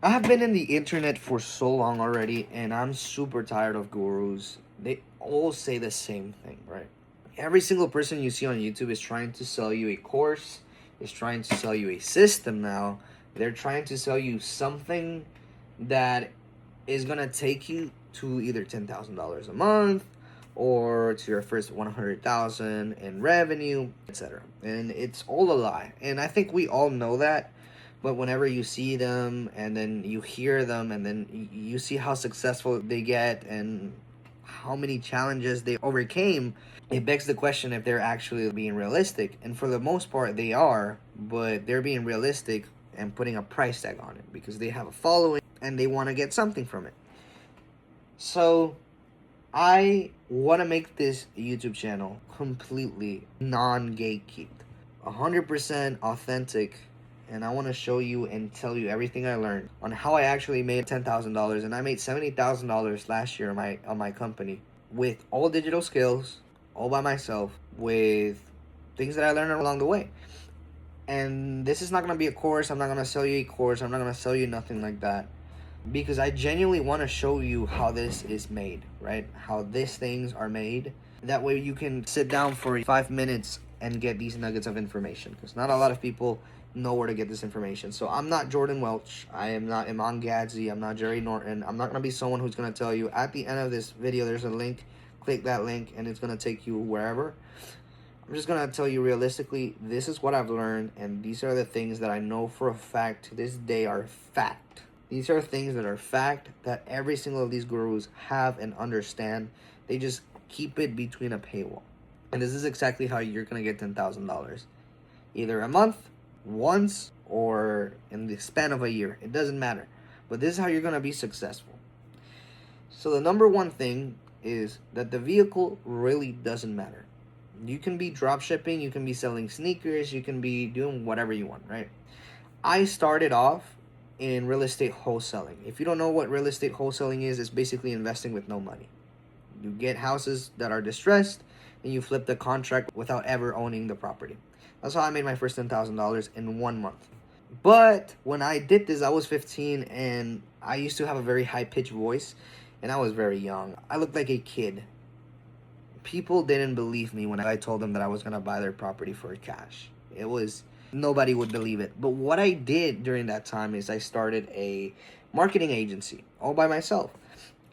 I have been in the internet for so long already, and I'm super tired of gurus. They all say the same thing, right? Every single person you see on YouTube is trying to sell you a course, is trying to sell you a system now. They're trying to sell you something that is gonna take you to either $10,000 a month or to your first 100,000 in revenue, etc. And it's all a lie. And I think we all know that, but whenever you see them and then you hear them and then you see how successful they get and how many challenges they overcame, it begs the question if they're actually being realistic. And for the most part, they are, but they're being realistic and putting a price tag on it because they have a following and they want to get something from it. So I want to make this YouTube channel completely non-gatekeeped, 100% authentic, and I want to show you and tell you everything I learned on how I actually made $10,000, and I made $70,000 last year on my company with all digital skills, all by myself, with things that I learned along the way. And this is not gonna be a course. I'm not gonna sell you a course. I'm not gonna sell you nothing like that, because I genuinely want to show you how this is made, right? How these things are made. That way you can sit down for 5 minutes and get these nuggets of information, because not a lot of people know where to get this information. So I'm not Jordan Welch. I am not Iman Gadzi. I'm not Jerry Norton. I'm not going to be someone who's going to tell you at the end of this video there's a link. Click that link and it's going to take you wherever. I'm just going to tell you realistically, this is what I've learned, and these are the things that I know for a fact to this day are fact. These are things that are fact that every single of these gurus have and understand. They just keep it between a paywall. And this is exactly how you're going to get $10,000. Either a month, once, or in the span of a year. It doesn't matter. But this is how you're going to be successful. So the number one thing is that the vehicle really doesn't matter. You can be drop shipping, you can be selling sneakers, you can be doing whatever you want, right? I started off in real estate wholesaling. If you don't know what real estate wholesaling is, it's basically investing with no money. You get houses that are distressed and you flip the contract without ever owning the property. That's how I made my first $10,000 in 1 month. But when I did this, I was 15 and I used to have a very high pitched voice and I was very young. I looked like a kid. People didn't believe me when I told them that I was going to buy their property for cash. Nobody would believe it. But what I did during that time is I started a marketing agency all by myself.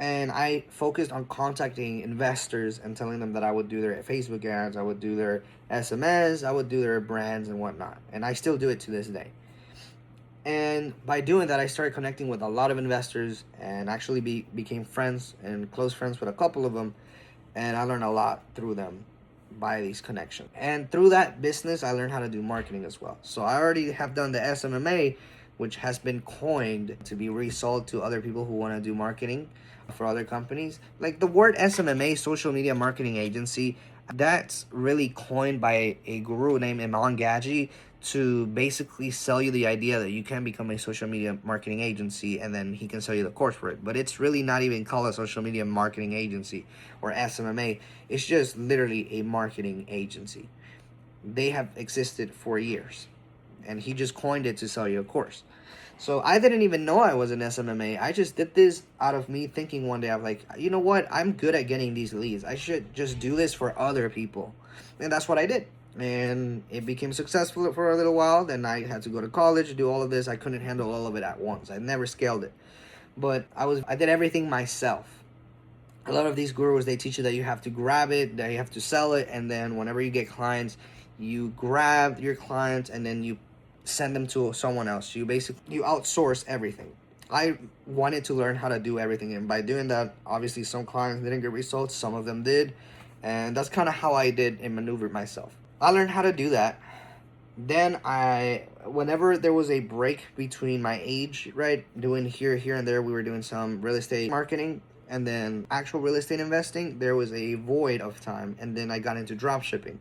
And I focused on contacting investors and telling them that I would do their Facebook ads, I would do their SMS, I would do their brands and whatnot. And I still do it to this day. And by doing that, I started connecting with a lot of investors and actually became friends and close friends with a couple of them. And I learned a lot through them by these connections. And through that business, I learned how to do marketing as well. So I already have done the SMMA, which has been coined to be resold to other people who want to do marketing for other companies. Like the word SMMA, social media marketing agency, that's really coined by a guru named Iman Gadji to basically sell you the idea that you can become a social media marketing agency and then he can sell you the course for it. But it's really not even called a social media marketing agency or SMMA. It's just literally a marketing agency. They have existed for years and he just coined it to sell you a course. So I didn't even know I was an SMMA. I just did this out of me thinking one day, I'm like, you know what? I'm good at getting these leads. I should just do this for other people. And that's what I did. And it became successful for a little while. Then I had to go to college, do all of this. I couldn't handle all of it at once. I never scaled it. But I did everything myself. A lot of these gurus, they teach you that you have to grab it, that you have to sell it, and then whenever you get clients, you grab your clients and then you send them to someone else. You outsource everything. I wanted to learn how to do everything, and by doing that, obviously some clients didn't get results, some of them did, and that's kind of how I did and maneuvered myself. I learned how to do that. Then whenever there was a break between my age, right, doing here and there, we were doing some real estate marketing and then actual real estate investing, there was a void of time, and then I got into drop shipping.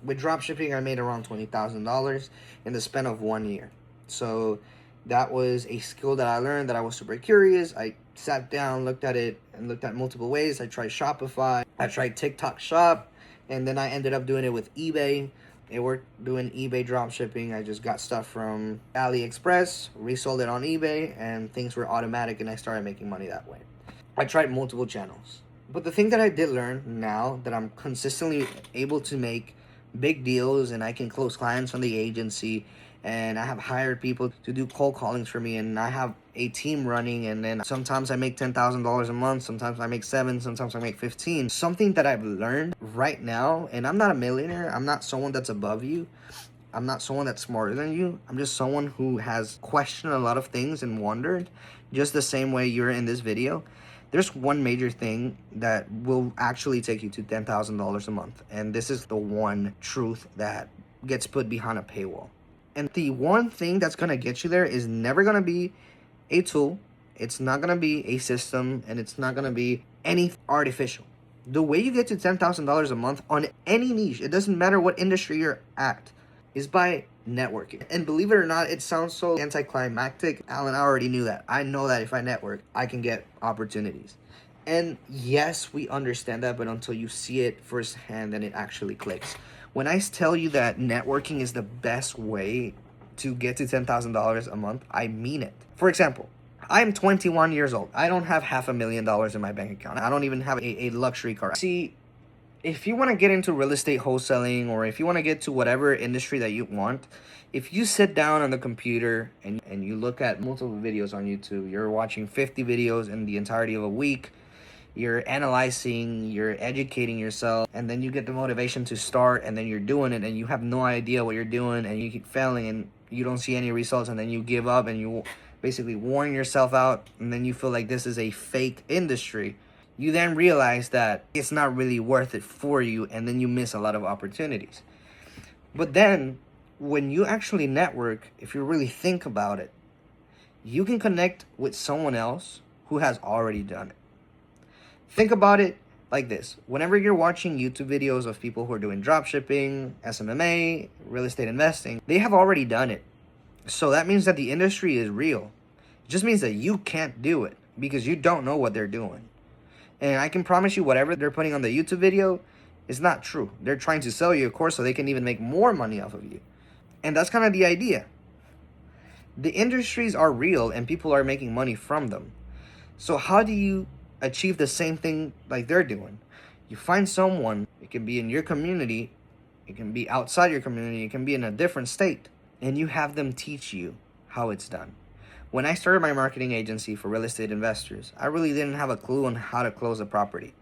With drop shipping, I made around $20,000 in the span of 1 year. So that was a skill that I learned that I was super curious. I sat down, looked at it, and looked at multiple ways. I tried Shopify, I tried TikTok Shop, and then I ended up doing it with eBay. They were doing eBay drop shipping. I just got stuff from AliExpress, resold it on eBay, and things were automatic, and I started making money that way. I tried multiple channels. But the thing that I did learn now that I'm consistently able to make big deals and I can close clients from the agency, and I have hired people to do cold callings for me, and I have a team running, and then sometimes I make $10,000 a month, sometimes I make 7, sometimes I make 15. Something that I've learned right now, and I'm not a millionaire, I'm not someone that's above you, I'm not someone that's smarter than you, I'm just someone who has questioned a lot of things and wondered, just the same way you're in this video. There's one major thing that will actually take you to $10,000 a month, and this is the one truth that gets put behind a paywall. And the one thing that's going to get you there is never going to be a tool. It's not going to be a system, and it's not going to be any artificial. The way you get to $10,000 a month on any niche, it doesn't matter what industry you're at, is by networking. And believe it or not, it sounds so anticlimactic. Alan, I already knew that. I know that if I network, I can get opportunities. And yes, we understand that, but until you see it firsthand, then it actually clicks. When I tell you that networking is the best way to get to $10,000 a month, I mean it. For example, I'm 21 years old. I don't have $500,000 in my bank account. I don't even have a luxury car. See, if you want to get into real estate wholesaling, or if you want to get to whatever industry that you want, if you sit down on the computer and you look at multiple videos on YouTube, you're watching 50 videos in the entirety of a week, you're analyzing, you're educating yourself, and then you get the motivation to start, and then you're doing it, and you have no idea what you're doing, and you keep failing, and you don't see any results, and then you give up, and you basically worn yourself out, and then you feel like this is a fake industry. You then realize that it's not really worth it for you, and then you miss a lot of opportunities. But then, when you actually network, if you really think about it, you can connect with someone else who has already done it. Think about it like this. Whenever you're watching YouTube videos of people who are doing dropshipping, SMMA, real estate investing, they have already done it. So that means that the industry is real. It just means that you can't do it because you don't know what they're doing. And I can promise you whatever they're putting on the YouTube video is not true. They're trying to sell you a course so they can even make more money off of you. And that's kind of the idea. The industries are real and people are making money from them. So how do you achieve the same thing like they're doing? You find someone, it can be in your community, it can be outside your community, it can be in a different state, and you have them teach you how it's done. When I started my marketing agency for real estate investors, I really didn't have a clue on how to close a property.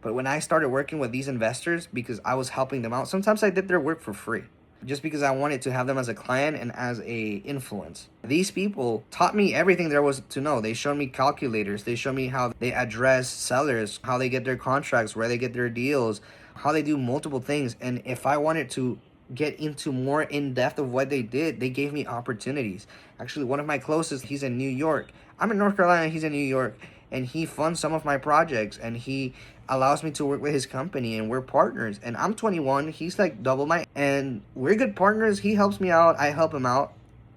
But when I started working with these investors, because I was helping them out, sometimes I did their work for free, just because I wanted to have them as a client and as a influence. These people taught me everything there was to know. They showed me calculators. They showed me how they address sellers, how they get their contracts, where they get their deals, how they do multiple things. And if I wanted to get into more in depth of what they did, they gave me opportunities. Actually, one of my closest, he's in New York. I'm in North Carolina, he's in New York, and he funds some of my projects, and he allows me to work with his company, and we're partners. And I'm 21, he's like double my, and we're good partners. He helps me out, I help him out,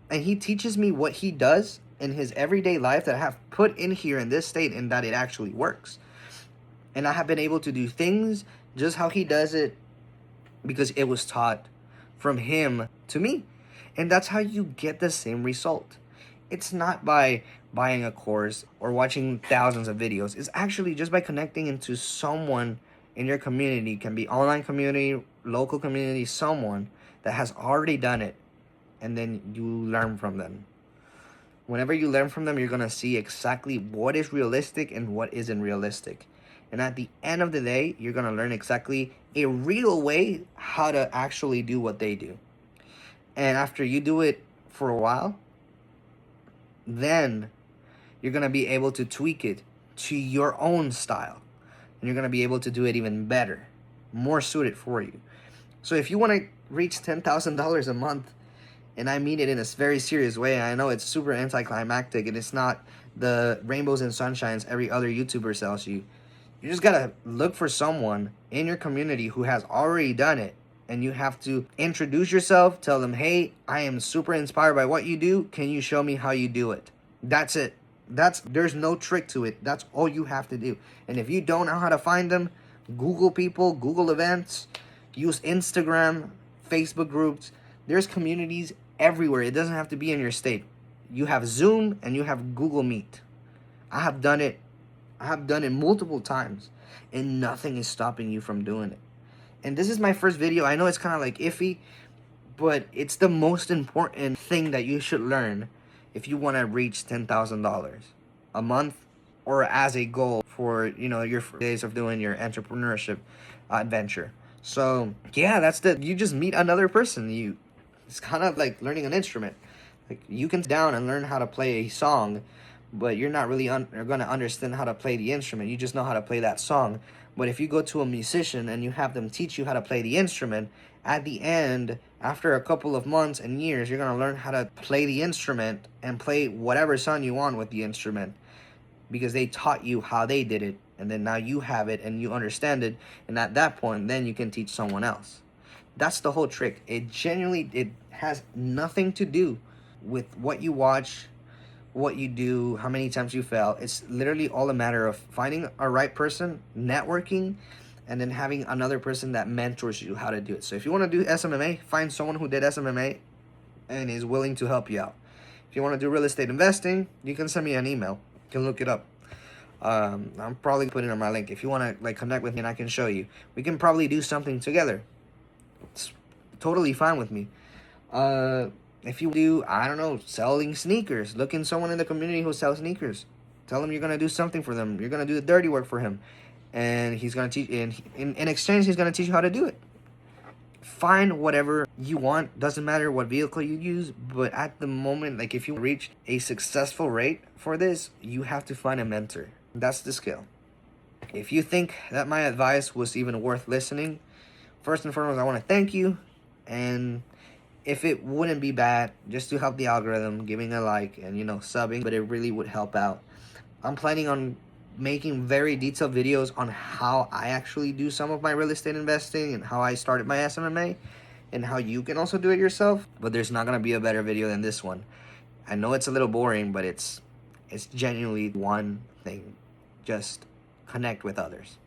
and he teaches me what he does in his everyday life that I have put in here in this state, and that it actually works. And I have been able to do things just how he does it because it was taught from him to me. And that's how you get the same result. It's not by buying a course or watching thousands of videos. It's actually just by connecting into someone in your community. It can be online community, local community, someone that has already done it, and then you learn from them. Whenever you learn from them, you're gonna see exactly what is realistic and what isn't realistic. And at the end of the day, you're gonna learn exactly a real way how to actually do what they do. And after you do it for a while, then you're going to be able to tweak it to your own style. And you're going to be able to do it even better, more suited for you. So if you want to reach $10,000 a month, and I mean it in a very serious way, I know it's super anticlimactic and it's not the rainbows and sunshines every other YouTuber sells you. You just got to look for someone in your community who has already done it. And you have to introduce yourself, tell them, hey, I am super inspired by what you do. Can you show me how you do it? That's it. There's no trick to it. That's all you have to do. And if you don't know how to find them, Google people, Google events, use Instagram, Facebook groups, there's communities everywhere. It doesn't have to be in your state. You have Zoom and you have Google Meet. I have done it multiple times, and nothing is stopping you from doing it. And this is my first video. I know it's kind of like iffy, but it's the most important thing that you should learn if you want to reach $10,000 a month, or as a goal for, you know, your days of doing your entrepreneurship adventure. So yeah, you just meet another person. It's kind of like learning an instrument. Like, you can sit down and learn how to play a song, but you're not really going to understand how to play the instrument. You just know how to play that song. But if you go to a musician and you have them teach you how to play the instrument, at the end, after a couple of months and years, you're going to learn how to play the instrument and play whatever song you want with the instrument, because they taught you how they did it, and then now you have it and you understand it, and at that point, then you can teach someone else. That's the whole trick. It has nothing to do with what you watch, what you do, how many times you fail. It's literally all a matter of finding a right person, networking, and then having another person that mentors you how to do it. So if you want to do SMMA, find someone who did SMMA and is willing to help you out. If you want to do real estate investing, you can send me an email. You can look it up. I'm probably putting it on my link. If you want to connect with me and I can show you, we can probably do something together. It's totally fine with me. If you do, I don't know, selling sneakers, look in someone in the community who sells sneakers. Tell him you're going to do something for them. You're going to do the dirty work for him. And he's going to teach, and in exchange, he's going to teach you how to do it. Find whatever you want. Doesn't matter what vehicle you use. But at the moment, like, if you reach a successful rate for this, you have to find a mentor. That's the skill. If you think that my advice was even worth listening, first and foremost, I want to thank you. And if it wouldn't be bad just to help the algorithm, giving a like and, you know, subbing, but it really would help out. I'm planning on making very detailed videos on how I actually do some of my real estate investing and how I started my SMMA and how you can also do it yourself. But there's not going to be a better video than this one. I know it's a little boring, but it's genuinely one thing. Just connect with others.